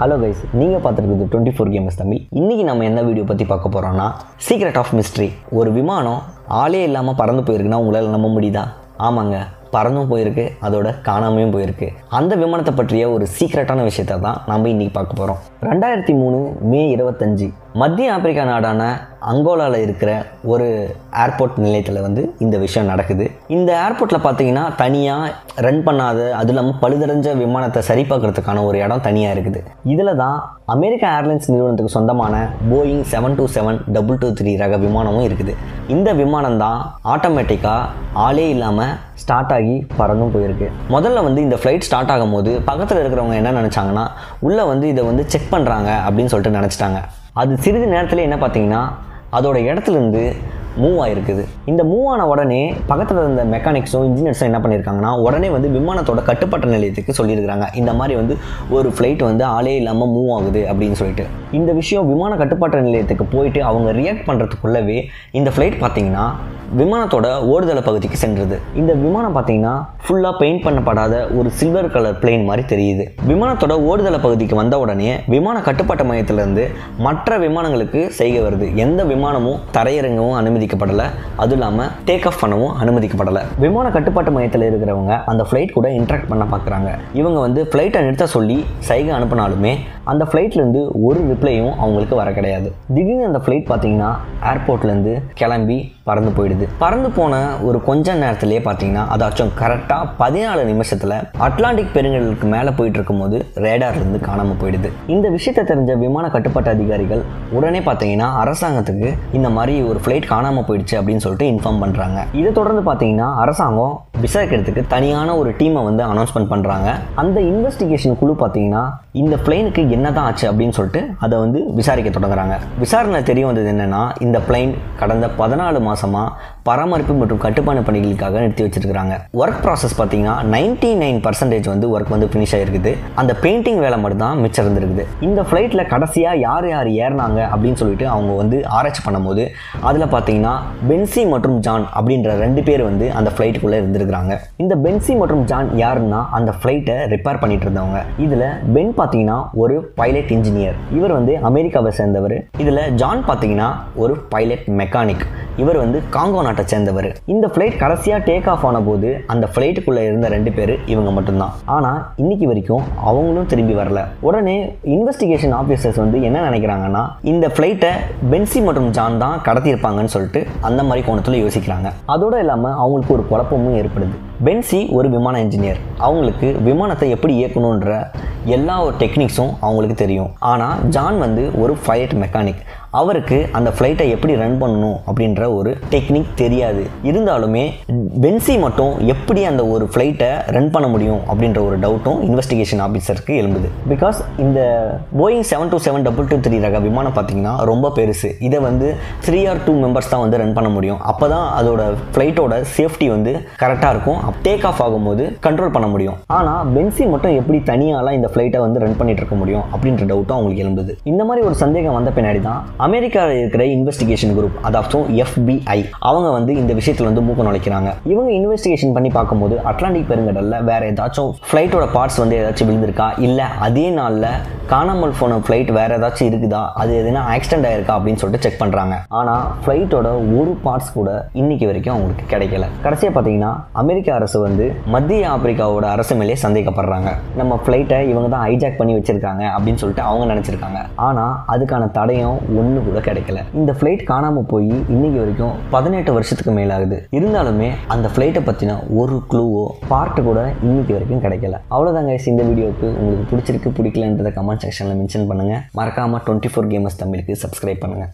Hello guys, நீங்கள் பார்த்துருக்குது 24 gamers Tamil. இன்றைக்கி நம்ம என்ன வீடியோ பற்றி பார்க்க போகிறோம்னா சீக்ரெட் ஆஃப் மிஸ்ட்ரி. ஒரு விமானம் ஆளே இல்லாமல் பறந்து போயிருக்குன்னா உங்களால் நம்ப முடியுதா? ஆமாங்க, பறந்தும் போயிருக்கு, அதோட காணாமையும் போயிருக்கு. அந்த விமானத்தை பற்றிய ஒரு சீக்ரெட்டான விஷயத்தை தான் நம்ம இன்றைக்கி பார்க்க போகிறோம். 2003 மே 25 மத்திய ஆப்பிரிக்கா நாடான அங்கோலாவில் இருக்கிற ஒரு ஏர்போர்ட் நிலையத்தில் இந்த விஷயம் நடக்குது. இந்த ஏர்போர்ட்டில் பார்த்தீங்கன்னா தனியாக ரன் பண்ணாத, அது இல்லாமல் பழுதடைஞ்ச விமானத்தை சரி பார்க்குறதுக்கான ஒரு இடம் தனியாக இருக்குது. இதில் தான் அமெரிக்கா ஏர்லைன்ஸ் நிறுவனத்துக்கு சொந்தமான போயிங் 727-223 ரக விமானமும் இருக்குது. இந்த விமானம் தான் ஆட்டோமேட்டிக்காக ஆளே இல்லாமல் ஸ்டார்ட் ஆகி பறந்தும் போயிருக்கு. முதல்ல இந்த ஃப்ளைட் ஸ்டார்ட் ஆகும் போது பக்கத்தில் இருக்கிறவங்க என்ன நினச்சாங்கன்னா, உள்ளே இதை செக் பண்ணுறாங்க அப்படின்னு சொல்லிட்டு நினச்சிட்டாங்க. அது சிறிது நேரத்தில் என்ன பார்த்தீங்கன்னா அதோட இடத்துலேருந்து மூவ் ஆகிருக்குது. இந்த மூவ் ஆன உடனே பக்கத்தில் இருந்த மெக்கானிக்ஸும் இன்ஜினியர்ஸும் என்ன பண்ணியிருக்காங்கன்னா, உடனே விமானத்தோட கட்டுப்பாட்டு நிலையத்துக்கு சொல்லியிருக்கிறாங்க, இந்த மாதிரி ஒரு ஃப்ளைட் ஆளே இல்லாமல் மூவ் ஆகுது அப்படின்னு சொல்லிட்டு. இந்த விஷயம் விமான கட்டுப்பாட்டு நிலையத்துக்கு போயிட்டு அவங்க ரியாக்ட் பண்ணுறதுக்குள்ளவே இந்த ஃப்ளைட் பார்த்தீங்கன்னா விமானத்தோட ஓடுதள பகுதிக்கு சென்றது. இந்த விமானம் பார்த்தீங்கன்னா ஃபுல்லாக பெயிண்ட் பண்ணப்படாத ஒரு சில்வர் கலர் பிளேன் மாதிரி தெரியுது. விமானத்தோட ஓடுதள பகுதிக்கு வந்த உடனே விமான கட்டுப்பாட்டு மையத்திலிருந்து மற்ற விமானங்களுக்கு செய்கை வருது. எந்த விமானமும் தரையிறங்கவும் அனுமதிக்கப்படலை, அதுவும் இல்லாமல் டேக் ஆஃப் பண்ணவும் அனுமதிக்கப்படலை. விமான கட்டுப்பாட்டு மையத்தில் இருக்கிறவங்க அந்த ஃப்ளைட் கூட இன்ட்ராக்ட் பண்ண பார்க்குறாங்க. இவங்க ஃப்ளைட்டை நிறுத்த சொல்லி சைகை அனுப்பினாலுமே அந்த ஃப்ளைட்லேருந்து ஒரு ரிப்ளையும் அவங்களுக்கு வர கிடையாது. திடீர்னு அந்த ஃப்ளைட் பார்த்தீங்கன்னா ஏர்போர்ட்லேருந்து கிளம்பி பறந்து போயிடுது. பறந்து போன ஒரு கொஞ்ச நேரத்திலேயே பார்த்தீங்கன்னா அதாச்சும் கரெக்டாக 14 நிமிஷத்தில் அட்லாண்டிக் பெருங்கடலுக்கு மேலே போயிட்டு இருக்கும்போது ரேடார்லேருந்து காணாமல் போயிடுது. இந்த விஷயத்தை தெரிஞ்ச விமான கட்டுப்பாட்டு அதிகாரிகள் உடனே பார்த்தீங்கன்னா அரசாங்கத்துக்கு இந்த மாதிரி ஒரு ஃப்ளைட் காணாமல் போயிடுச்சு அப்படின்னு சொல்லிட்டு இன்ஃபார்ம் பண்ணுறாங்க. இதை தொடர்ந்து பார்த்தீங்கன்னா அரசாங்கம் விசாரிக்கிறதுக்கு தனியான ஒரு டீமை அனௌன்ஸ்மெண்ட் பண்ணுறாங்க. அந்த இன்வெஸ்டிகேஷன் குழு பார்த்தீங்கன்னா இந்த பிளைனுக்கு என்னதான் ஆச்சு அப்படின்னு சொல்லிட்டு அதை விசாரிக்க தொடங்குறாங்க. விசாரணை தெரிய வந்தது என்னன்னா, இந்த பிளைன் கடந்த 14 மாசமா பராமரிப்பு மற்றும் கட்டுப்பாடு பணிகளுக்காக நிறுத்தி வச்சிருக்காங்க. ஒர்க் ப்ராசஸ் பார்த்தீங்கன்னா 99% ஒர்க் ஃபினிஷ் ஆகிருக்குது. அந்த பெயிண்டிங் வேலை மட்டும் தான் மிச்சம் இருந்திருக்குது. இந்த ஃப்ளைட்டில் கடைசியாக யார் யார் ஏறினாங்க அப்படின்னு சொல்லிட்டு அவங்க ஆராய்ச்சி பண்ணும்போது அதில் பார்த்தீங்கன்னா பென்சி மற்றும் ஜான் அப்படின்ற 2 பேர் அந்த ஃப்ளைட்டுக்குள்ளே இருந்திருக்கிறாங்க. இந்த பென்சி மற்றும் ஜான் யாருன்னா அந்த ஃப்ளைட்டை ரிப்பேர் பண்ணிட்டு இருந்தவங்க. இதில் பென் பார்த்தீங்கன்னா ஒரு பைலட் இன்ஜினியர், இவர் அமெரிக்காவை சேர்ந்தவர். இதில் ஜான் பார்த்தீங்கன்னா ஒரு பைலட் மெக்கானிக், இவர் காங்கோ நாட்டை சேர்ந்தவர். இந்த ஃப்ளைட் கடைசியாக டேக் ஆஃப் ஆன போது அந்த ஃப்ளைட்டுக்குள்ளே இருந்த 2 பேர் இவங்க மட்டும்தான். ஆனால் இன்னைக்கு வரைக்கும் அவங்களும் திரும்பி வரல. உடனே இன்வெஸ்டிகேஷன் ஆஃபீஸர்ஸ் என்ன நினைக்கிறாங்கன்னா, இந்த ஃப்ளைட்டை பென்சி மற்றும் ஜான் தான் கடத்தியிருப்பாங்கன்னு சொல்லிட்டு அந்த மாதிரி கோணத்தில் யோசிக்கிறாங்க. அதோடு இல்லாமல் அவங்களுக்கு ஒரு குழப்பமும் ஏற்படுது. பென்சி ஒரு விமான இன்ஜினியர், அவங்களுக்கு விமானத்தை எப்படி இயக்கணுன்ற எல்லா டெக்னிக்ஸும் அவங்களுக்கு தெரியும். ஆனால் ஜான் ஒரு பைலட் மெக்கானிக், அவருக்கு அந்த ஃப்ளைட்டை எப்படி ரன் பண்ணணும் அப்படின்ற ஒரு டெக்னிக் தெரியாது. இருந்தாலுமே பென்சி மட்டும் எப்படி அந்த ஒரு ஃப்ளைட்டை ரன் பண்ண முடியும் அப்படின்ற ஒரு டவுட்டும் இன்வெஸ்டிகேஷன் ஆஃபீஸருக்கு எழும்புது. பிகாஸ் இந்த போயிங் 727-223 ரக விமானம் பார்த்தீங்கன்னா ரொம்ப பெருசு. இதை 3 or 2 மெம்பர்ஸ் தான் ரன் பண்ண முடியும். அப்போ தான் அதோட ஃப்ளைட்டோட சேஃப்டி கரெக்டாக இருக்கும், டேக் ஆஃப் ஆகும்போது கண்ட்ரோல் பண்ண முடியும். ஆனால் பென்சி மட்டும் எப்படி தனியாலாம் இந்த ஃப்ளைட்டை ரன் பண்ணிட்டு இருக்க முடியும் அப்படின்ற டவுட்டும் அவங்களுக்கு எழும்புது. இந்த மாதிரி ஒரு சந்தேகம் வந்த பின்னாடி தான் அமெரிக்காவில் இருக்கிற இன்வெஸ்டிகேஷன் குரூப், அதாவது FBI, அவங்க இந்த விஷயத்தில் மூக்க நுழைக்கிறாங்க. இவங்க இன்வெஸ்டிகேஷன் பண்ணி பார்க்கும்போது அட்லாண்டிக் பெருங்கடலில் வேற ஏதாச்சும் ஃப்ளைட்டோட பார்ட்ஸ் ஏதாச்சும் விழுந்திருக்கா, இல்லை அதே நாளில் காணாமல் போன ஃப்ளைட் வேற ஏதாச்சும் இருக்குதா, அது எதுனா ஆக்சிடென்ட் ஆயிருக்கா அப்படின்னு சொல்லிட்டு செக் பண்ணுறாங்க. ஆனால் ஃப்ளைட்டோட ஒரு பார்ட்ஸ் கூட இன்னைக்கு வரைக்கும் அவங்களுக்கு கிடைக்கல. கடைசியாக பார்த்தீங்கன்னா அமெரிக்க அரசு மத்திய ஆப்பிரிக்காவோட அரசு மேலே சந்தேகப்படுறாங்க. நம்ம ஃப்ளைட்டை இவங்க தான் ஹைஜாக் பண்ணி வச்சிருக்காங்க அப்படின்னு சொல்லிட்டு அவங்க நினைச்சிருக்காங்க. ஆனால் அதுக்கான தடயம் ஒன்று கூட கிடைக்கல. இந்த ஃப்ளைட் காணாமல் போய் இன்னைக்கு வரைக்கும் 18 வருஷத்துக்கு மேலாகுது. இருந்தாலுமே அந்த ஃப்ளைட்டை பற்றின ஒரு க்ளூவோ பார்ட்டு கூட இன்னைக்கு வரைக்கும் கிடைக்கல. அவ்வளோதாங்க. இந்த வீடியோவுக்கு உங்களுக்கு பிடிச்சிருக்கு பிடிக்கலன்றதை கமெண்ட் செக்ஷனில் மென்ஷன் பண்ணுங்கள். மறக்காமல் 24 கேமர்ஸ் தமிழுக்கு சப்ஸ்கிரைப் பண்ணுங்கள்.